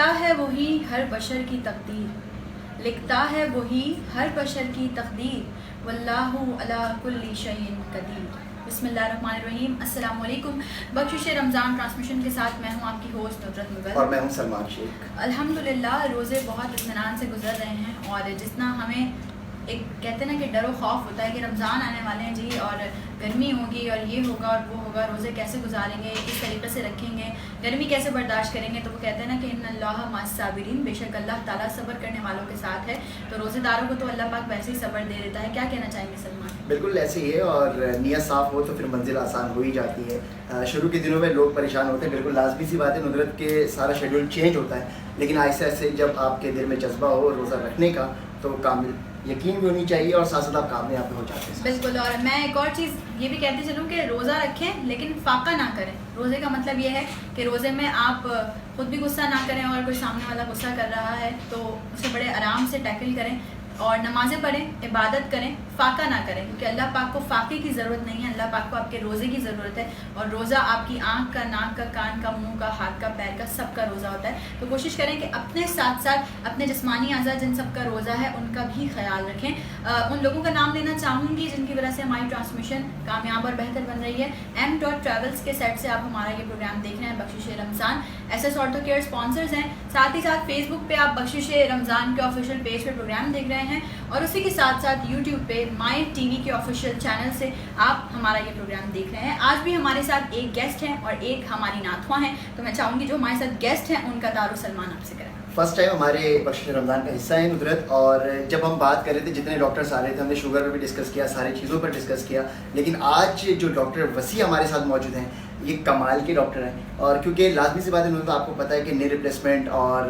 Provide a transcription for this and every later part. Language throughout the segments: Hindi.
लिखता है वही हर बशर की तकदीर, लिखता है वही हर बशर की तकदीर, वल्लाहु अला कुल्ली शैइन कदीर। बिस्मिल्लाहिर्रहमानिर्रहीम। अस्सलाम वालेकुम। बख्शिश रमज़ान ट्रांसमिशन के साथ मैं हूँ आपकी होस्ट नुसरत मुग़ल और मैं हूँ सलमान शेख। अल्हम्दुलिल्लाह रोज़े बहुत इत्मीनान से गुजर रहे हैं और जितना हमें एक कहते हैं ना कि डर व खौफ होता है कि रमज़ान आने वाले हैं जी और गर्मी होगी और ये होगा और वो होगा, रोज़े कैसे गुजारेंगे, किस तरीके से रखेंगे, गर्मी कैसे बर्दाश्त करेंगे। तो वो कहते हैं ना कि इन्नल्लाह मस्साबिरीन, बेशक अल्लाह ताला सब्र करने वालों के साथ है। तो रोज़ेदारों को तो अल्लाह पाक वैसे ही सब्र दे देता है। क्या कहना चाहेंगे सलमान? बिल्कुल ऐसे ही है, और नियत साफ़ हो तो फिर मंजिल आसान हो ही जाती है। शुरू के दिनों में लोग परेशान होते हैं, बिल्कुल लाजमी सी बात है, नुसरत के सारा शेड्यूल चेंज होता है, लेकिन ऐसे ऐसे जब आपके दिल में जज्बा हो रोज़ा रखने का तो कामिल यकीन भी होनी चाहिए और साथ साथ आप कामयाब हो जाते हैं। बिल्कुल। और मैं एक और चीज़ ये भी कहती चलूँ कि रोज़ा रखें लेकिन फाका ना करें। रोज़े का मतलब ये है कि रोज़े में आप खुद भी गुस्सा ना करें और कोई सामने वाला गुस्सा कर रहा है तो उसे बड़े आराम से टैकल करें और नमाज़ें पढ़ें, इबादत करें, फ़ाका ना करें, क्योंकि अल्लाह पाक को फ़ाके की ज़रूरत नहीं है। अल्लाह पाक को आपके रोज़े की ज़रूरत है और रोज़ा आपकी आँख का, नाक का, कान का, मुंह का, हाथ का, पैर का, सबका रोज़ा होता है। तो कोशिश करें कि अपने साथ साथ अपने जिस्मानी आज़ा जिन सबका रोज़ा है उनका भी ख्याल रखें। उन लोगों का नाम लेना चाहूँगी जिनकी वजह से हमारी ट्रांसमिशन कामयाब और बेहतर बन रही है। M.Travels के सेट से आप हमारा ये प्रोग्राम देख रहे हैं, बख्शिश Ramzan. SS auto care sponsors हैं। साथ ही साथ फेसबुक पे आप बख्शिश रमज़ान के ऑफिशियल पेज पे प्रोग्राम देख रहे हैं और उसी के साथ साथ यूट्यूब पे माय टीवी के ऑफिशियल चैनल से आप हमारा ये प्रोग्राम देख रहे हैं। आज भी हमारे साथ एक गेस्ट हैं और एक हमारी नाथवा हैं, तो मैं चाहूँगी जो हमारे साथ गेस्ट हैं उनका तारुफ सलमान आपसे करें। फर्स्ट टाइम हमारे बख्शिश रमज़ान का हिस्सा है नुसरत, और जब हम बात कर रहे थे जितने डॉक्टर्स आ रहे थे हमने शुगर पर भी डिस्कस किया, सारी चीज़ों पर डिस्कस किया, लेकिन आज जो डॉक्टर वसी हमारे साथ मौजूद हैं ये कमाल के डॉक्टर हैं। और क्योंकि लाजमी सी बात है, तो आपको पता है कि नी रिप्लेसमेंट और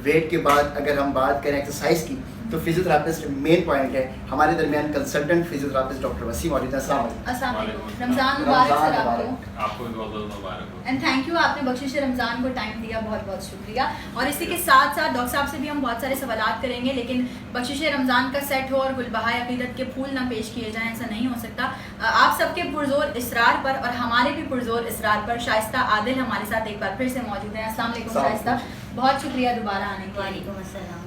वेट के बाद अगर हम बात करें एक्सरसाइज की तो फिजियोथेरापिस्ट मेन पॉइंट है। हमारे दरमियान कंसल्टेंट फिजियोथेरापिस्ट डॉक्टर वसी मौजूद है। अस्सलाम वालेकुम। रमज़ान मुबारक सर आपको भी बहुत मुबारक हो। एंड थैंक यू, आपने बख्शिश रमज़ान को टाइम दिया, बहुत बहुत शुक्रिया। और इसी के साथ साथ डॉक्टर साहब से भी हम बहुत सारे सवालात करेंगे, लेकिन बख्शिश रमज़ान का सेट हो और गुलबहार अक़ीदत के फूल ना पेश किए जाएँ, ऐसा नहीं हो सकता। आप सबके पुरजोर इसरार पर और हमारे भी पुरजोर इसरार पर शाइस्ता आदिल हमारे साथ एक बार फिर से मौजूद हैं। अस्सलाम वालेकुम शाइस्ता, बहुत शुक्रिया दोबारा आने के लिए। वालेकुम अस्सलाम।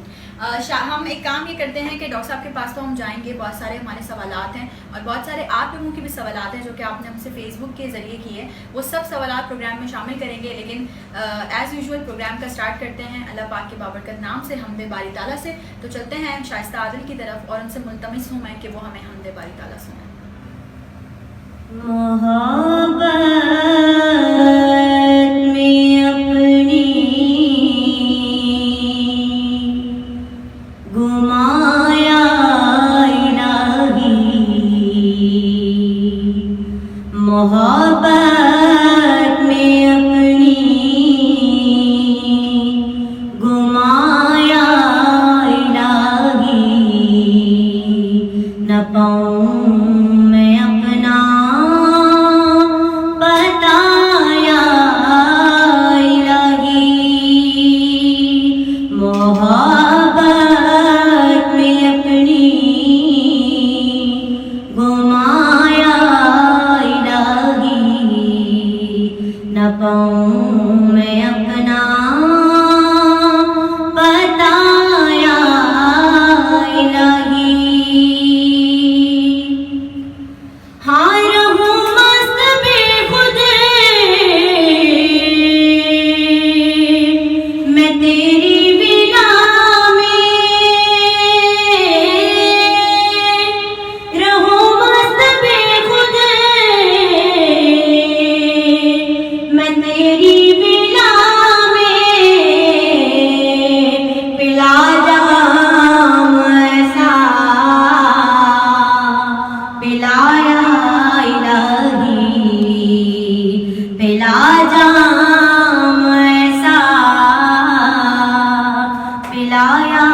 हम एक काम ये करते हैं कि डॉक्टर साहब के पास तो हम जाएंगे, बहुत सारे हमारे सवालात हैं और बहुत सारे आप लोगों के भी सवालात हैं जो कि आपने हमसे फेसबुक के ज़रिए किए, वो सब सवालात प्रोग्राम में शामिल करेंगे। लेकिन एज़ यूजुअल प्रोग्राम का स्टार्ट करते हैं अल्लाह पाक के बाबरकत नाम से, हमदे बारी ताला से। तो चलते हैं शाइस्ता आदिल की तरफ और उनसे मुल्तमिस हूँ मैं कि वो हमें हमदे बारी ताला सुनाएं। मोहब्बत में अपनी गुमाया इलाही, न पाऊं मैं अपना बताया इलाही। मोहब्बत में अपनी गुमाया न पाऊं मैं अपना बताया इलाही। हाँ रहूं मस्त बेखुद मैं तेरी बिना में, रहूं मस्त बेखुद मैं तेरी बिना में, पिला जाम ऐसा पिलाया इलाही, पिला जाम ऐसा पिलाया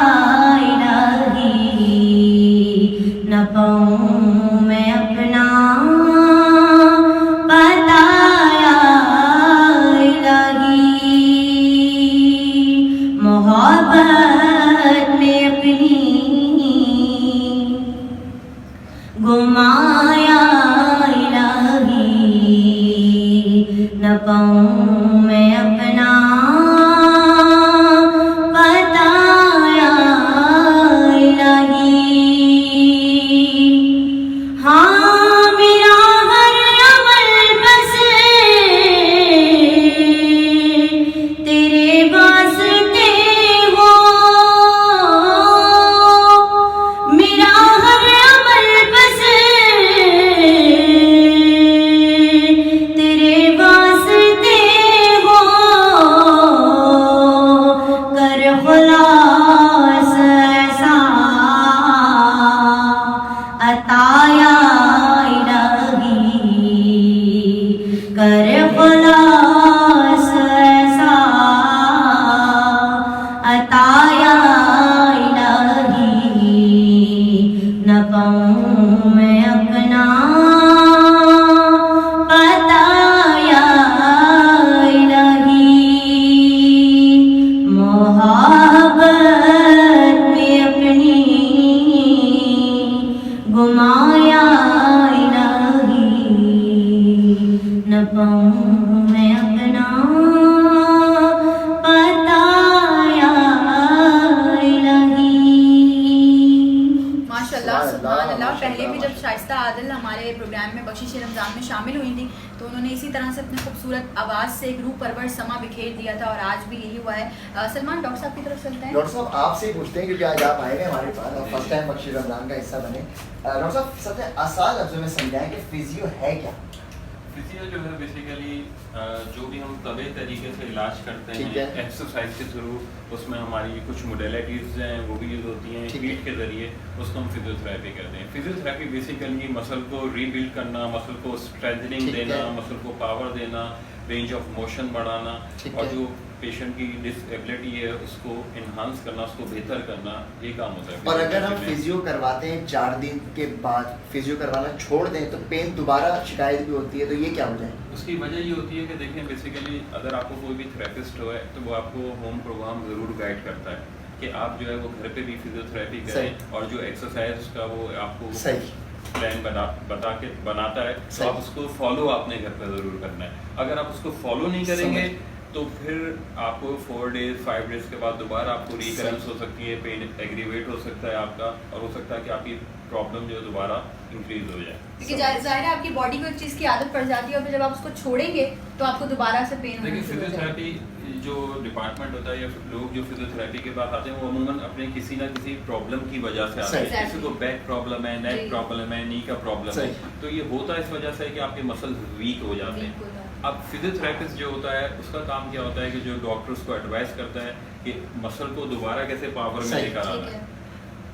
इलाही। न पाऊं मैं अपना बताया इलाही। मोहब्बत में अपनी गुमाया इलाही, न पाऊं मैं अपना रास्ता आदिल हमारे प्रोग्राम में बख्शिश रमज़ान में शामिल हुई थी, तो उन्होंने इसी तरह से अपने खूबसूरत आवाज़ से एक रूह परवर समा बिखेर दिया था और आज भी यही हुआ है। सलमान, डॉक्टर साहब की तरफ चलते हैं। डॉक्टर साहब आपसे ही पूछते हैं क्योंकि आज आप आए हैं हमारे पास, आप फर्स्ट टाइम बख्शिश रमज़ान का हिस्सा बने। डॉक्टर साहब सबसे आसान लफ्ज़ों में समझाएं कि फिजियो है क्या? फिजियो जो है बेसिकली जो भी हम तबे तरीके से इलाज करते ठीक हैं है। एक्सरसाइज के थ्रू, उसमें हमारी कुछ मोडेलिटीज़ हैं वो भी यूज़ होती हैं ठीक फीट है। के ज़रिए, उसको हम फिजियोथेरेपी करते हैं। फिजियोथेरेपी बेसिकली मसल को रीबिल्ड करना, मसल को स्ट्रेंथनिंग ठीक देना, है। मसल को पावर देना, रेंज ऑफ मोशन बढ़ाना ठीक और है। जो पेशेंट की डिसेबिलिटी है उसको इन्हांस करना, उसको बेहतर करना, ये काम होता है। और अगर हम physiotherapy में। फिजियो करवाते हैं 4 दिन के बाद फिजियो करवाना छोड़ दें तो पेन दोबारा शिकायत भी होती है, तो ये क्या वजह है? उसकी वजह ये होती है कि देखें बेसिकली अगर आपको कोई भी थेरेपिस्ट हो है तो वो आपको होम प्रोग्राम ज़रूर गाइड करता है कि आप जो है वो घर पे भी फिजियोथेरेपी करें और जो एक्सरसाइज का वो आपको सही प्लान बनाता है तो सही। आप उसको फॉलो अपने घर पे ज़रूर करना है। अगर आप उसको फॉलो नहीं करेंगे तो फिर आपको 4 डेज 5 डेज के बाद दोबारा आपको रिकरेंस हो सकती है, पेन एग्रीवेट हो सकता है आपका, और हो सकता है कि आपकी प्रॉब्लम जो है दोबारा इंक्रीज हो जाए। क्योंकि जाहिर है आपकी बॉडी को एक चीज़ की आदत पड़ जाती है और फिर जब आप उसको छोड़ेंगे तो आपको दोबारा से पेन होना देखिए शुरू हो जाएगा। फिजियोथेरेपी जो डिपार्टमेंट होता है या लोग जो फिजियोथेरेपी के पास आते हैं वो अमूमन अपने किसी ना किसी प्रॉब्लम की वजह से आते हैं। सही। किसी को बैक प्रॉब्लम है, नेक जी। प्रॉब्लम है, नी का प्रॉब्लम है, सही। तो ये होता है इस वजह से कि आपके मसल्स वीक हो जाते हैं। बिल्कुल। अब फिजियोथेरेपिस्ट जो होता है उसका काम क्या होता है कि जो डॉक्टर उसको एडवाइस करता है कि मसल को दोबारा कैसे पावर में सही। लेकर ठीक आना है। है,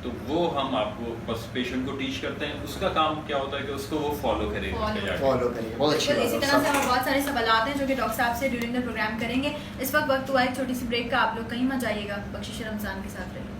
तो वो हम आपको बस पेशेंट को टीच करते हैं। उसका काम क्या होता है कि उसको वो फॉलो करेगा Follow आगे जाके। फॉलो करिए, बहुत अच्छी बिल्कुल, बात इसी है। तरह से हमें बहुत सारे सवाल हैं जो कि डॉक्टर साहब से ड्यूरिंग द प्रोग्राम करेंगे। इस वक्त हुआ एक छोटी सी ब्रेक का, आप लोग कहीं मत जाइएगा, बख्शिश रमज़ान के साथ रहिए।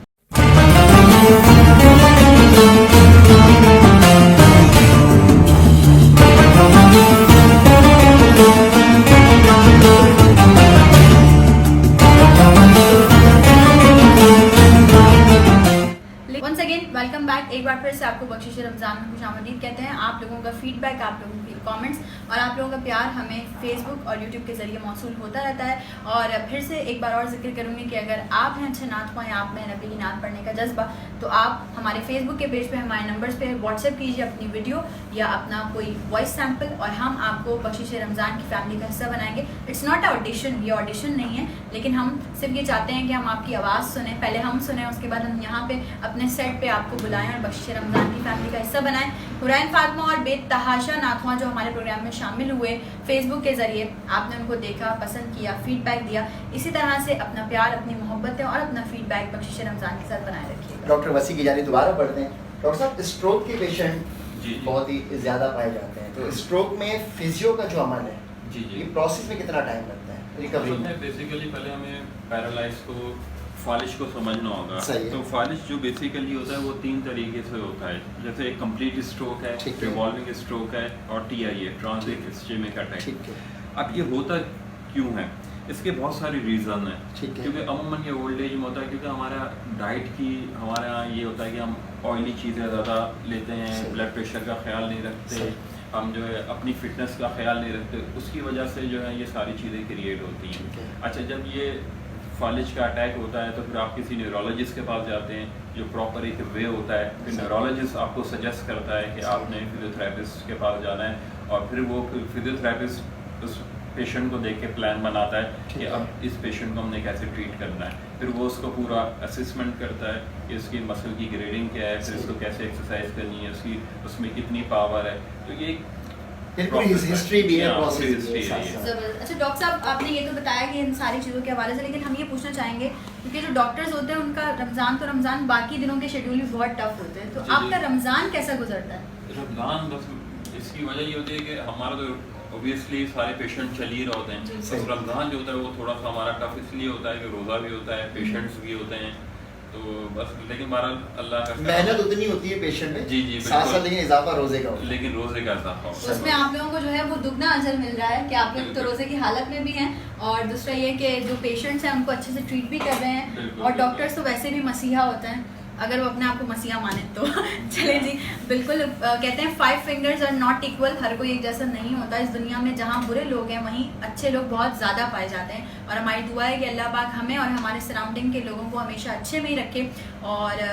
Once again welcome back. एक बार फिर से आपको बख्शिश रमज़ान में खुशामदीद कहते हैं। आप लोगों का फीडबैक, आप लोगों के कमेंट्स और आप लोगों का प्यार हमें फेसबुक और यूट्यूब के ज़रिए मौसूल होता रहता है। और फिर से एक बार और जिक्र करूँगी कि अगर आप हैं अच्छे नात ख्वाह, आप में नबी की नात पढ़ने का जज्बा, तो आप हमारे फेसबुक के पेज पे हमारे नंबर्स पे व्हाट्सएप कीजिए अपनी वीडियो या अपना कोई वॉइस सैम्पल और हम आपको बख्शिश रमज़ान की फैमिली का हिस्सा बनाएंगे। इट्स नॉट ऑडिशन, ये ऑडिशन नहीं है, लेकिन हम सिर्फ ये चाहते हैं कि हम आपकी आवाज़ सुने, पहले हम सुने, उसके बाद हम यहाँ पे अपने सेट पे आपको बुलाएं और बख्शिश रमज़ान की फैमिली का हिस्सा बनाएं। हुरैन फातिमा और बेतहाशा नातवा जो हमारे प्रोग्राम में शामिल हुए फेसबुक के ज़रिए, आपने उनको देखा, पसंद किया, फीडबैक दिया। इसी तरह से अपना प्यार, अपनी मोहब्बतें और अपना फीडबैक बख्शिश रमज़ान के साथ बनाए रखिएगा। डॉक्टर वसी की जानी दोबारा पढ़ते हैं। डॉक्टर साहब, स्ट्रोक के पेशेंट जी, जी। बहुत ही ज़्यादा पाए जाते हैं, तो स्ट्रोक में फिजियो का जो अमल है, जी, जी। ये प्रोसेस में कितना टाइम लगता है रिकवरी में? बेसिकली पहले हमें पैरालाइज को, फालिश को समझना होगा। सही है। तो फालिश जो बेसिकली होता है वो 3 तरीके से होता है। जैसे एक कंप्लीट स्ट्रोक है, ठीक है। रिवॉल्विंग स्ट्रोक है और TIA, ट्रांजिट इस्केमिक अटैक। ठीक है। अब ये होता क्यों है? इसके बहुत सारे रीज़न हैं। ठीक है। क्योंकि अमूमन ये ओल्ड एज में होता है क्योंकि हमारा डाइट की, हमारे यहाँ ये होता है कि हम ऑयली चीज़ें ज़्यादा लेते हैं, सही। ब्लड प्रेशर का ख्याल नहीं रखते, सही। हम जो है अपनी फिटनेस का ख्याल नहीं रखते, उसकी वजह से जो है ये सारी चीज़ें क्रिएट होती हैं। ठीक है। अच्छा, जब ये फालिज का अटैक होता है तो फिर आप किसी न्यूरोलॉजिस्ट के पास जाते हैं, जो प्रॉपर एक वे होता है। फिर सही। न्यूरोलॉजिस्ट आपको सजेस्ट करता है कि सही। आपने फिजियोथेरेपिस्ट के पास जाना है, और फिर वो फिजियोथेरेपिस्ट उस पेशेंट को देख के प्लान बनाता है ठीक कि है। अब इस पेशेंट को हमने कैसे ट्रीट करना है। फिर वो उसको पूरा असेसमेंट करता है कि इसकी मसल की ग्रेडिंग क्या है, फिर सही। इसको कैसे एक्सरसाइज करनी है, उसकी उसमें कितनी पावर है। तो ये बिल्कुल process है। हिस्ट्री भी है, हाँ, प्रोसेस पूरी भी history है है साथ ये। साथ। जबरदस्त। अच्छा डॉक्टर साहब, आपने ये तो बताया कि इन सारी चीज़ों के हवाले से, लेकिन हम ये पूछना चाहेंगे क्योंकि जो डॉक्टर्स होते हैं उनका रमज़ान तो रमज़ान, बाकी दिनों के शेड्यूल भी बहुत टफ होते हैं, तो जी, आपका जी। रमज़ान कैसा गुजरता है? रमज़ान बस इसकी वजह ये होती है कि हमारा तो ऑब्वियसली सारे पेशेंट चल ही रहे होते हैं। जी। बस रमज़ान जो होता है वो थोड़ा सा हमारा टफ इसलिए होता है कि रोज़ा भी होता है, पेशेंट्स भी होते हैं, तो बस लेकिन हमारा अल्लाह का मेहनत उतनी होती है पेशेंट में, जी, जी, साथ साथ बिल्कुल। लेकिन इजाफा रोजे का होता है। लेकिन रोज़े का इजाफा होता है। उसमें आप लोगों को जो है वो दुगना अजर मिल रहा है कि आप लोग तो बिल्कुल। रोज़े की हालत में भी हैं, और दूसरा ये कि जो पेशेंट्स हैं उनको अच्छे से ट्रीट भी कर रहे हैं, बिल्कुल, और बिल्कुल। डॉक्टर्स तो वैसे भी मसीहा होते हैं, अगर वो अपने आप को मसीहा माने तो। चले जी, बिल्कुल। कहते हैं 5 फिंगर्स आर नॉट इक्वल, हर कोई एक जैसा नहीं होता। इस दुनिया में जहाँ बुरे लोग हैं वहीं अच्छे लोग बहुत ज़्यादा पाए जाते हैं, और हमारी दुआ है कि अल्लाह पाक हमें और हमारे सराउंडिंग के लोगों को हमेशा अच्छे में ही रखे। और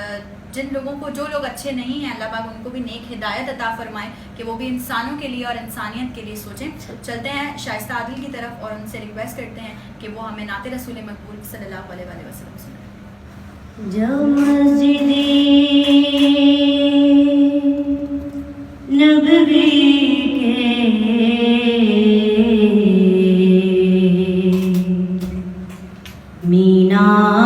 जिन लोगों को, जो लोग अच्छे नहीं हैं, अल्लाह पाक उनको भी नेक हिदायत अता फरमाए कि वो भी इंसानों के लिए और इंसानियत के लिए सोचें। चलते हैं शाइस्ता आदिल की तरफ और उनसे रिक्वेस्ट करते हैं कि वो हमें नाते रसूल मकबूल सल्लल्लाहु अलैहि वसल्लम सुनाएं। जब मस्जिद-ए नबवी के मीनार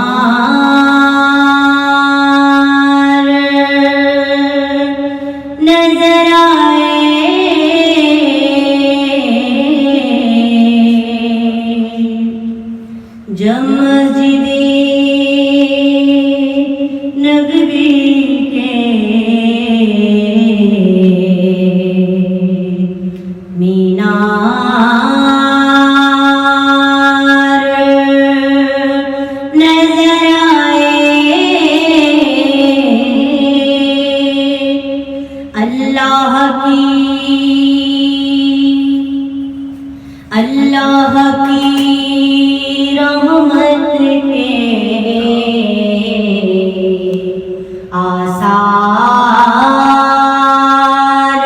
नजर आए, जब मस्जिद-ए नबवी के मीनार नजर आए, अल्लाह की रहमत के आसार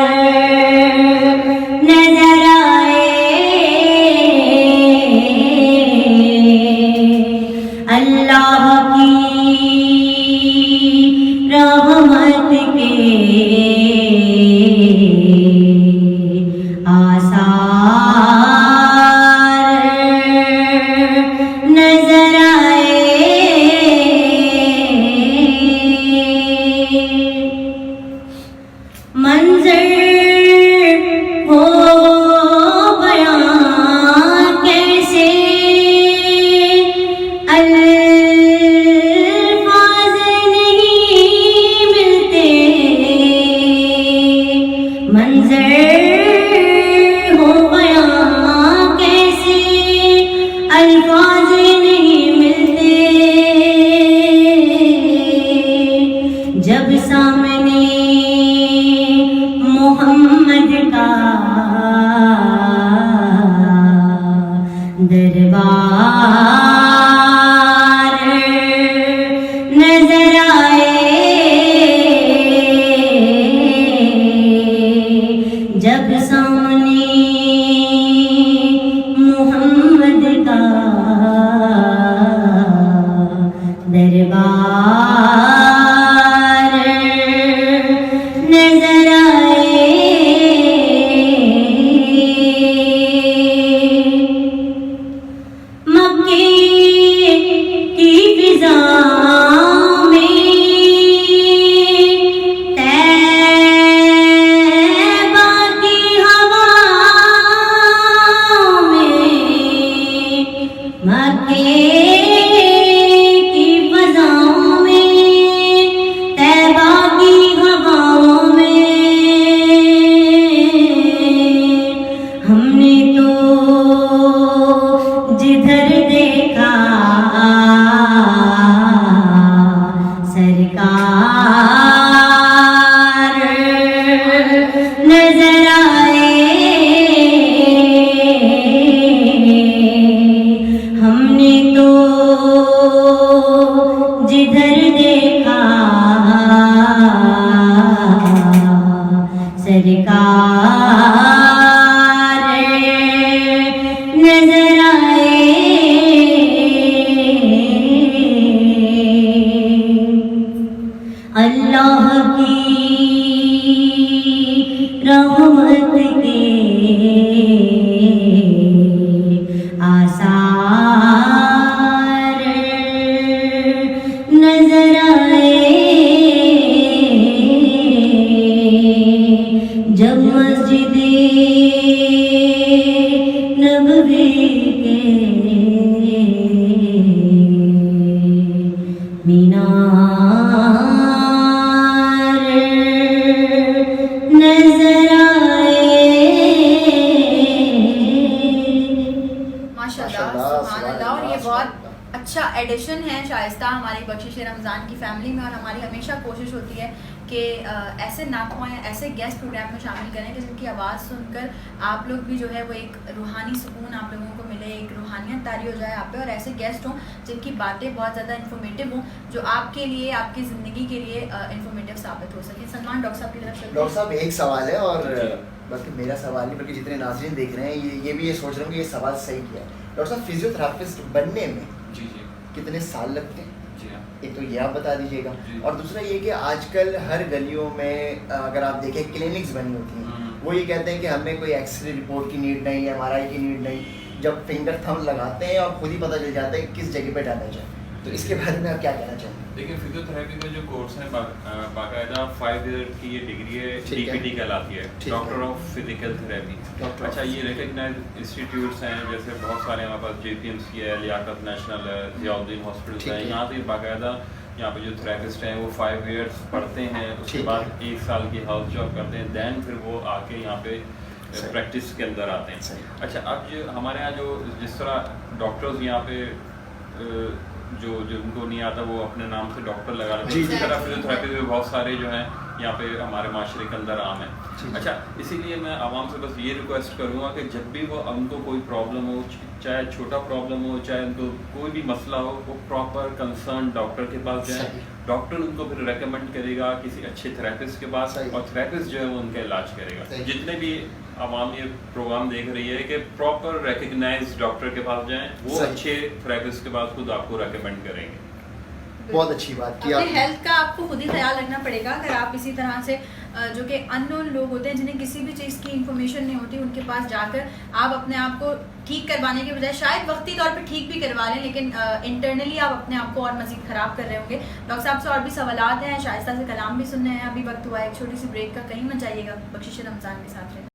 नजर आए, अल्लाह की रहमत के आसार नजर आए, मंजर हो बयां कैसे अल्फाज नहीं मिलते, मंजर हो बयां कैसे अल्फाज नहीं मिलते, जब सामने मोहम्मद का दरबार नजर आए, जब सामने मोहम्मद का दरबार नजर आए, मक्के की फिजा में, तैबा की हवा में, मक्के की फिजाओं में, तैबा की हवाओं में, हमने तो जिधर देखा सरकार नजर आए, हमने तो जिधर देखा सरकार नजर आए, अल्लाह की रहमत के आसार नजर आए, जब मस्जिद-ए नबवी के मीनार नजर आए। माशाल्लाह, सुभान अल्लाह। और ये बहुत अच्छा एडिशन है शाइस्ता हमारी बख्शिश रमज़ान की फैमिली में, और हमारी हमेशा कोशिश होती है कि ऐसे नाखवाएँ ऐसे गेस्ट प्रोग्राम में शामिल करें कि जिनकी आवाज़ सुनकर आप लोग भी जो है वो एक रूहानी सुकून आप लोगों को मिले, एक रूहानियत तारी हो जाए आप पे, और ऐसे गेस्ट हों जिनकी बातें बहुत ज़्यादा इन्फॉर्मेटिव हों, जो आपके लिए आपकी ज़िंदगी के लिए इन्फॉर्मेटिव साबित हो सके। सलमान डॉक्टर साहब की तरफ से। डॉक्टर साहब एक सवाल है, और बल्कि मेरा सवाल नहीं बल्कि जितने नाज़रीन देख रहे हैं ये भी ये सोच रहे हैं कि ये सवाल सही किया है। डॉक्टर साहब फिजियोथेरापिस्ट बनने में जी जी कितने साल लगते हैं? जी हाँ। एक तो ये आप बता दीजिएगा, जी। और दूसरा ये कि आजकल हर गलियों में अगर आप देखें क्लिनिक्स बनी होती हैं, वो ये कहते हैं कि हमें कोई एक्सरे रिपोर्ट की नीड नहीं है, MRI की नीड नहीं, जब फिंगर थंब लगाते हैं और खुद ही पता चल जाता है किस जगह पे डैमेज है। तो इसके बारे में आप क्या कहना चाहेंगे? देखिए फिजियोथेरेपी का जो कोर्स है बाकायदा 5 ईयर की ये डिग्री है, ठीक है। DPT कहलाती है, ठीक है। Doctor of physical therapy. Doctor अच्छा, ये रिकग्नाइज इंस्टीट्यूट्स हैं, जैसे बहुत सारे हमारे पास JPMC है, लियाकत नेशनल है, जियाउद्दीन हॉस्पिटल ठीक है, है। यहाँ से बाकायदा यहाँ पे जो थेरेपिस्ट हैं वो 5 ईयर्स पढ़ते हैं, उसके ठीक बाद है। 1 साल की हाउस जॉब करते हैं, दैन फिर वो आके यहाँ पे सही। प्रैक्टिस के अंदर आते सही। हैं। अच्छा, अब जो हमारे यहाँ जो जिस तरह डॉक्टर्स यहाँ पे जो जिनको नहीं आता वो अपने नाम से डॉक्टर लगा लेते जी, हैं, इसी जी। तरह फिजियोथेरेपी में बहुत सारे जो हैं यहाँ पे हमारे माशरे के अंदर आम जी, है। जी। अच्छा, इसीलिए मैं आवाम से बस ये रिक्वेस्ट करूँगा कि जब भी वो उनको कोई प्रॉब्लम हो, चाहे छोटा प्रॉब्लम हो, चाहे उनको कोई भी मसला हो, वो प्रॉपर कंसर्न डॉक्टर के पास जाए। सही। डॉक्टर उनको फिर रेकमेंड करेगा किसी अच्छे थेरेपिस्ट के पास, सही। और थेरेपिस्ट जो है वो उनका इलाज करेगा। सही। जितने भी आवाम ये प्रोग्राम देख रही है कि प्रॉपर रिकग्नाइज्ड डॉक्टर के पास जाएं, वो सही। अच्छे थेरेपिस्ट के पास खुद आपको रेकमेंड करेंगे। बहुत अच्छी बात की अपने आपने। हेल्थ का आपको खुद ही ख्याल रखना पड़ेगा। अगर आप इसी तरह से जो कि अननोन लोग होते हैं जिन्हें किसी भी चीज़ की इन्फॉर्मेशन नहीं होती, उनके पास जाकर आप अपने आप को ठीक करवाने के बजाय शायद वक्ती तौर पे ठीक भी करवा लें, लेकिन इंटरनली आप अपने आप को और मज़ीद ख़राब कर रहे होंगे। डॉक्टर साहब से और भी सवालात हैं, शाइस्ता से कलाम भी सुनने हैं। अभी वक्त हुआ है एक छोटी सी ब्रेक का, कहीं मत जाइएगा, बख्शिश रमज़ान के साथ रहें।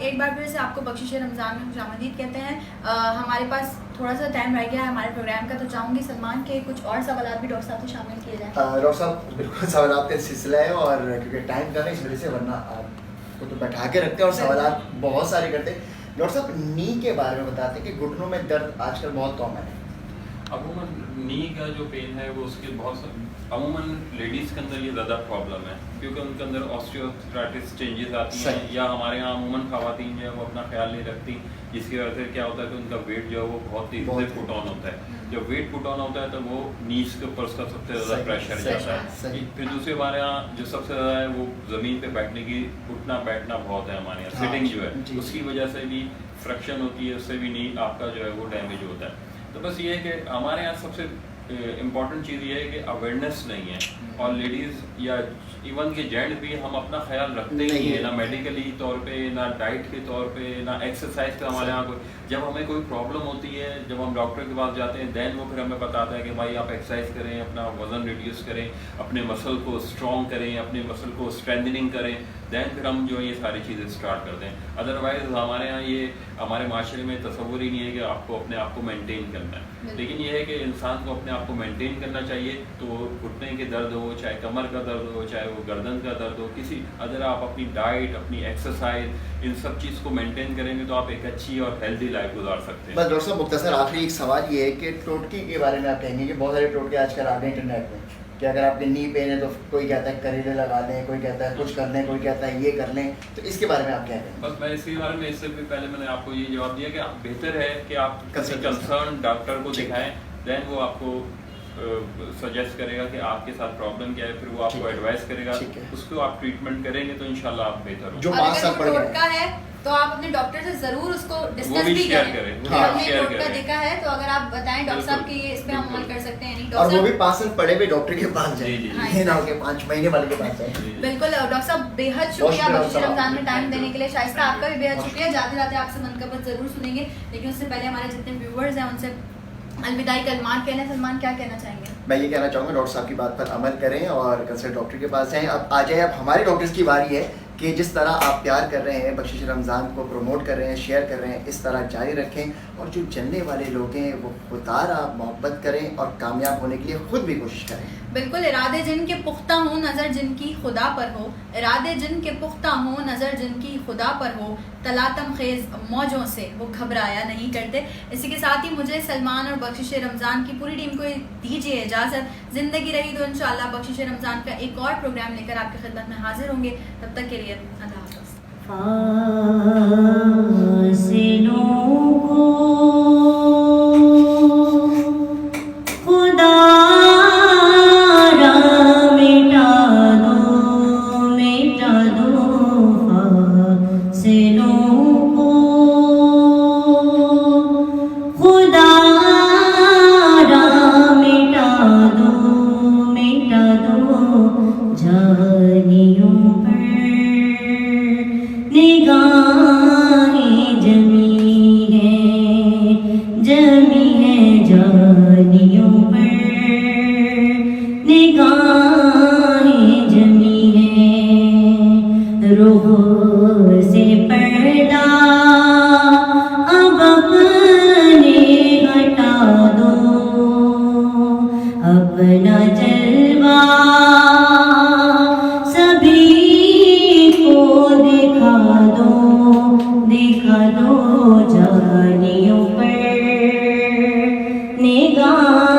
एक बार फिर से आपको बख्शिश रमज़ान में खुशामदीद कहते हैं। हमारे पास थोड़ा सा टाइम रह गया है हमारे प्रोग्राम का, तो चाहूँगी सलमान के कुछ और सवाल भी डॉक्टर साहब से शामिल किए जाएँ। डॉक्टर साहब बिल्कुल सवाल का सिलसिला है, और क्योंकि टाइम का है इस वजह से, वरना आपको तो बैठा के रखते हैं और सवाल बहुत सारे करते हैं। डॉक्टर साहब नी के बारे में बताते हैं कि घुटनों में दर्द आजकल बहुत कॉमन है। अमूमन नी का जो पेन है वो उसके अमूमन लेडीज़ के अंदर ये ज़्यादा प्रॉब्लम है, क्योंकि उनके अंदर ऑस्टियोआर्थराइटिस चेंजेस आती हैं, या हमारे यहाँ अमूमन ख़वातीन जो है वो अपना ख्याल नहीं रखती, जिसकी वजह से क्या होता है कि उनका वेट जो है वो बहुत तेज़ी से पुट ऑन होता है। जब वेट पुट ऑन होता है तो वो नीज के ऊपर उसका सबसे ज़्यादा प्रेशर जाता है। फिर दूसरे हमारे यहाँ जो सबसे ज़्यादा है वो ज़मीन पे बैठने की, उठना बैठना बहुत है हमारे यहाँ, सिटिंग जो है उसकी वजह से भी फ्रैक्शन होती है, उससे भी नी आपका जो है वो डैमेज होता है। तो बस ये है कि हमारे यहाँ सबसे इम्पॉर्टेंट चीज़ ये है कि अवेयरनेस नहीं है, और लेडीज़ या इवन के जेंट्स भी हम अपना ख्याल रखते ही नहीं है, ना मेडिकली तौर पे, ना डाइट के तौर पे, ना एक्सरसाइज का हमारे यहाँ कोई। जब हमें कोई प्रॉब्लम होती है, जब हम डॉक्टर के पास जाते हैं, दैन वो फिर हमें बताता है कि भाई आप एक्सरसाइज करें, अपना वज़न रिड्यूस करें, अपने मसल को स्ट्रॉन्ग करें, अपने मसल को स्ट्रेंथनिंग करें, दैन फिर हम जो है ये सारी चीज़ें स्टार्ट करते हैं। अदरवाइज हमारे यहाँ ये हमारे माशरे में तसव्वुर ही नहीं है कि आपको अपने आप को मेंटेन करना है। लेकिन ये है कि इंसान को अपने आप को मेंटेन करना चाहिए, तो घुटने के दर्द हो, चाहे कमर का दर्द हो, चाहे वो गर्दन का दर्द हो, किसी अगर आप अपनी डाइट, अपनी एक्सरसाइज, इन सब चीज़ को मेंटेन करेंगे तो आप एक अच्छी और हेल्दी लाइफ गुजार सकते हैं। बस डॉक्टर साहब मुख्तसर आखिरी एक सवाल ये है कि टोटकी के बारे में आप कहेंगे कि बहुत सारे टोटके आजकल आ गए इंटरनेट में, कि अगर आपके नी पेन है तो कोई कहता है करेले लगा लें, कोई कहता है कुछ कर लें, कोई कहता है ये कर लें, तो इसके बारे में आप क्या कहेंगे? बस मैं इसके बारे में, इससे भी पहले मैंने आपको ये जवाब दिया कि बेहतर है कि आप किसी Consult कंसर्न डॉक्टर को ठीक है। दिखाएं, देन वो आपको सजेस्ट करेगा कि आपके साथ प्रॉब्लम क्या है, फिर वो ठीक आपको है। एडवाइस करेगा, ठीक है। उसको आप ट्रीटमेंट करेंगे तो इंशाल्लाह आप बेहतर हो। जो और 5 अगर साल वो पड़ गए टोटका है तो आप अपने डॉक्टर से जरूर उसको वो डिस्कस भी भी शेयर करें। करें, कि हाँ, हमने शेयर टोटका करें। देखा है, तो अगर आप बताएं डॉक्टर साहब कि ये इस पे हम अमल बिल्कुल। कर सकते हैं, नहीं और वो डॉक्टर भी 5 साल पड़े हुए डॉक्टर के पास जाए, जी, जी, जी। ये ना हो के 5 महीने वाले के पास जाए। जी, जी। बिल्कुल। डॉक्टर साहब बेहद बहुत शुक्रिया शुक्रिया बख्शिश साहब। रमजान में टाइम देने के लिए। शाइस्ता आपका भी बेहद बहुत शुक्रिया। जाते जाते आपसे मनकबत जरूर सुनेंगे, लेकिन उससे पहले हमारे जितने व्यूवर्स हैं उनसे अलविदाई कलमात कहना। सलमान क्या कहना चाहेंगे? मैं ये कहना चाहूँगा डॉक्टर साहब की बात पर अमल करें और कंसल्ट डॉक्टर के पास जाएं। अब आ जाए, अब हमारे डॉक्टर्स की बारी है कि जिस तरह आप प्यार कर रहे हैं, बख्शिश रमज़ान को प्रमोट कर रहे हैं, शेयर कर रहे हैं, इस तरह जारी रखें और जो जलने वाले लोग हैं वो खुदारा मोहब्बत करें और कामयाब होने के लिए ख़ुद भी कोशिश करें। बिल्कुल, इरादे जिनके पुख्ता हो, नज़र जिनकी खुदा पर हो, इरादे जिनके पुख्ता हो, नज़र जिनकी खुदा पर हो, तलातम खेज़ मौजों से वो घबराया नहीं करते। इसी के साथ ही मुझे सलमान और बख्शिश रमज़ान की पूरी टीम को दीजिए इजाज़त। ज़िंदगी रही तो इंशाअल्लाह बख्शिश रमज़ान का एक और प्रोग्राम लेकर आपकी खिदमत में हाजिर होंगे। तब तक के लिए अल्लाह हाफ़िज़। अपना जलवा सभी को दिखा दो जानियों पर निगाह